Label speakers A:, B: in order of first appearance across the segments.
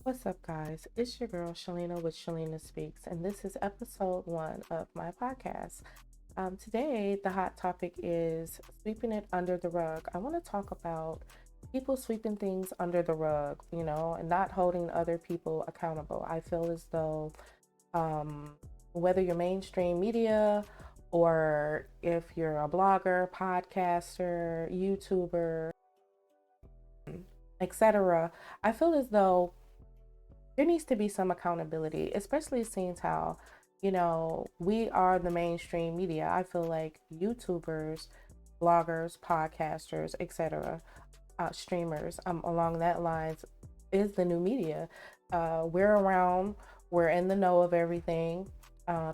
A: What's up, guys? It's your girl Shalena with Shalena Speaks, and this is episode 1 of my podcast. Today, the hot topic is sweeping it under the rug. I want to talk about people sweeping things under the rug, and not holding other people accountable. I feel as though um, whether you're mainstream media or if you're a blogger, podcaster, YouTuber, etc., I feel as though there needs to be some accountability, especially since how, we are the mainstream media. I feel like YouTubers, bloggers, podcasters, etc., streamers, along that lines, is the new media. We're around, we're in the know of everything.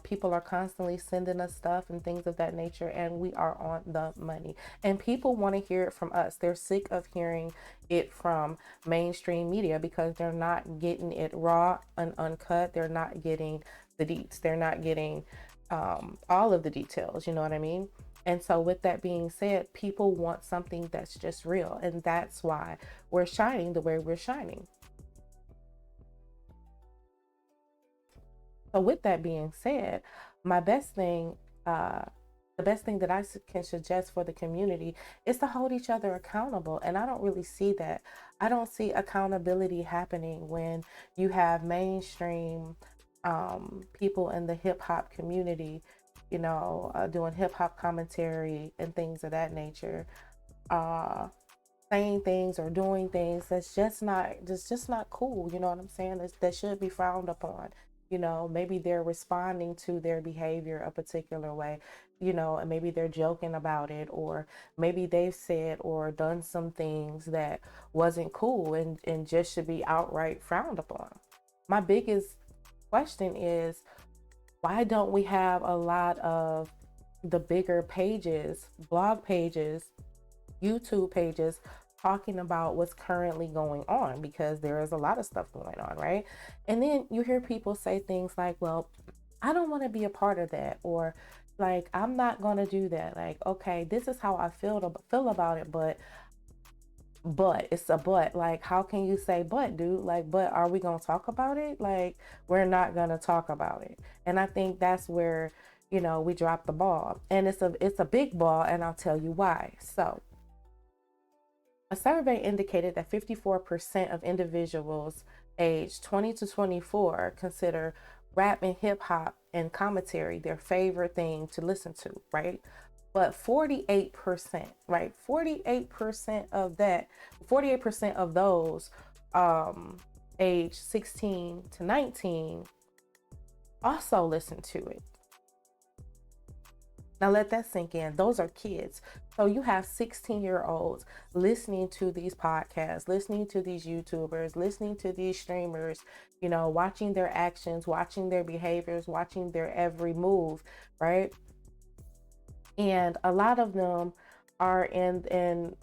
A: People are constantly sending us stuff and things of that nature, and we are on the money. And people want to hear it from us. They're sick of hearing it from mainstream media because they're not getting it raw and uncut. They're not getting the deets. They're not getting all of the details. You know what I mean? And so, with that being said, people want something that's just real. And that's why we're shining the way we're shining. So, with that being said, my best thing, the best thing that can suggest for the community is to hold each other accountable. And I don't really see that. I don't see accountability happening when you have mainstream people in the hip hop community, doing hip hop commentary and things of that nature. Uh, Saying things or doing things that's just not cool. You know what I'm saying? That should be frowned upon. Maybe they're responding to their behavior a particular way, and maybe they're joking about it, or maybe they've said or done some things that wasn't cool and just should be outright frowned upon. My biggest question is, why don't we have a lot of the bigger pages, blog pages, YouTube pages talking about what's currently going on, because there is a lot of stuff going on, right? And then you hear people say things like, well, I don't want to be a part of that, or like, I'm not going to do that. Like, okay, this is how I feel about it, but it's a but. Like, how can you say but, dude? Like, but are we going to talk about it? Like, we're not going to talk about it. And I think that's where, we drop the ball. And it's a big ball, and I'll tell you why. So, a survey indicated that 54% of individuals aged 20 to 24 consider rap and hip hop and commentary their favorite thing to listen to, right? But 48%, right? 48% of that, 48% of those age 16 to 19 also listen to it. Now let that sink in. Those are kids. So you have 16-year-olds listening to these podcasts, listening to these YouTubers, listening to these streamers, watching their actions, watching their behaviors, watching their every move, right? And a lot of them are in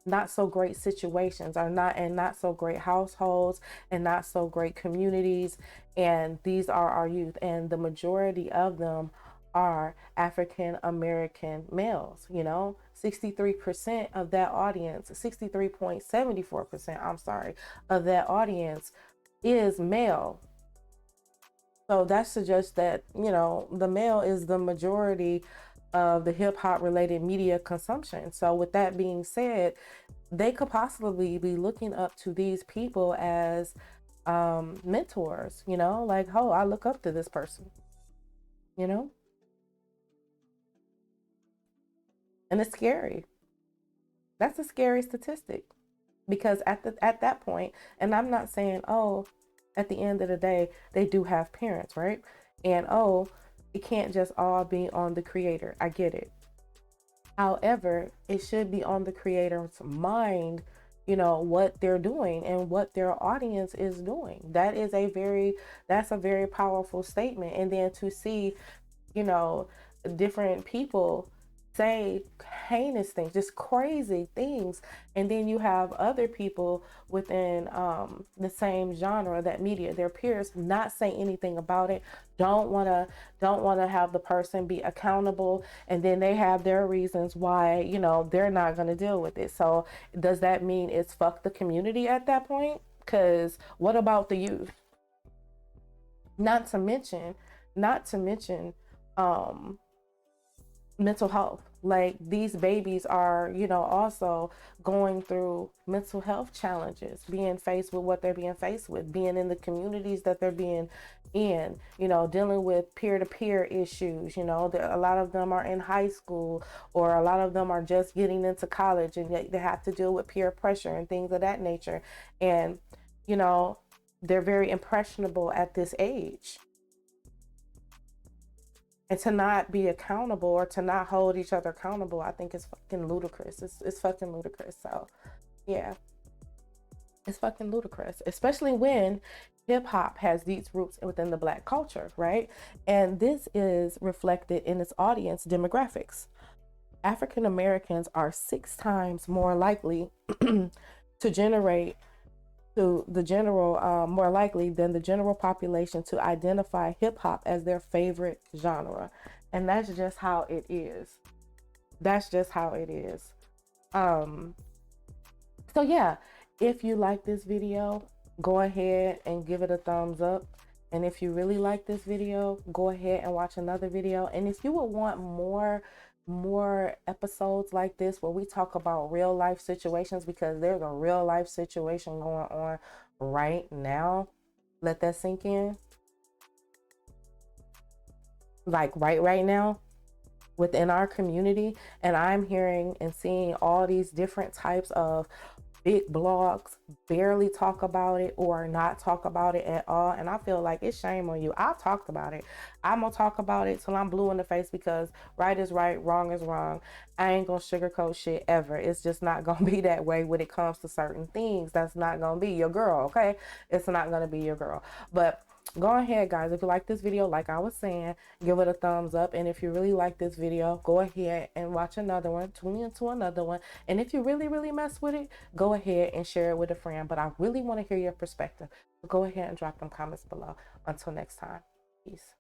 A: not so great situations, are not in not so great households and not so great communities. And these are our youth, and the majority of them are African American males. 63% of that audience, 63.74%, I'm sorry, of that audience is male. So that suggests that, the male is the majority of the hip hop related media consumption. So, with that being said, they could possibly be looking up to these people as mentors, like, oh, I look up to this person, you know, and it's scary. That's a scary statistic, because at that point, and I'm not saying, oh, at the end of the day, they do have parents, right? And oh, it can't just all be on the creator. I get it. However, it should be on the creator's mind, what they're doing and what their audience is doing. That's a very powerful statement. And then to see, you know, different people say heinous things, just crazy things, and then you have other people within the same genre, that media, their peers, not say anything about it, don't want to have the person be accountable, and then they have their reasons why, they're not going to deal with it. So does that mean it's fuck the community at that point? Because what about the youth? Not to mention, not to mention, mental health. Like, these babies are, you know, also going through mental health challenges, being faced with what they're being faced with, being in the communities that they're being in, you know, dealing with peer-to-peer issues. You know, a lot of them are in high school, or a lot of them are just getting into college, and they have to deal with peer pressure and things of that nature. And, you know, they're very impressionable at this age. And to not be accountable, or to not hold each other accountable, I think it's fucking ludicrous. It's fucking ludicrous. So yeah, it's fucking ludicrous, especially when hip hop has these roots within the Black culture, right? And this is reflected in its audience demographics. African Americans are 6 times more likely to generate to the general, more likely than the general population to identify hip hop as their favorite genre. And that's just how it is. That's just how it is. So yeah, if you like this video, go ahead and give it a thumbs up. And if you really like this video, go ahead and watch another video. And if you would want more episodes like this where we talk about real life situations, because there's a real life situation going on right now, let that sink in. Like right now within our community, and I'm hearing and seeing all these different types of big blogs barely talk about it or not talk about it at all. And I feel like it's shame on you. I've talked about it. I'm gonna talk about it till I'm blue in the face, because right is right, wrong is wrong. I ain't gonna sugarcoat shit ever. It's just not gonna be that way when it comes to certain things. That's not gonna be your girl, okay? It's not gonna be your girl. But go ahead, guys, if you like this video, like I was saying, give it a thumbs up. And if you really like this video, go ahead and watch another one, tune into another one. And if you really mess with it, go ahead and share it with a friend. But I really want to hear your perspective, so go ahead and drop them comments below. Until next time, peace.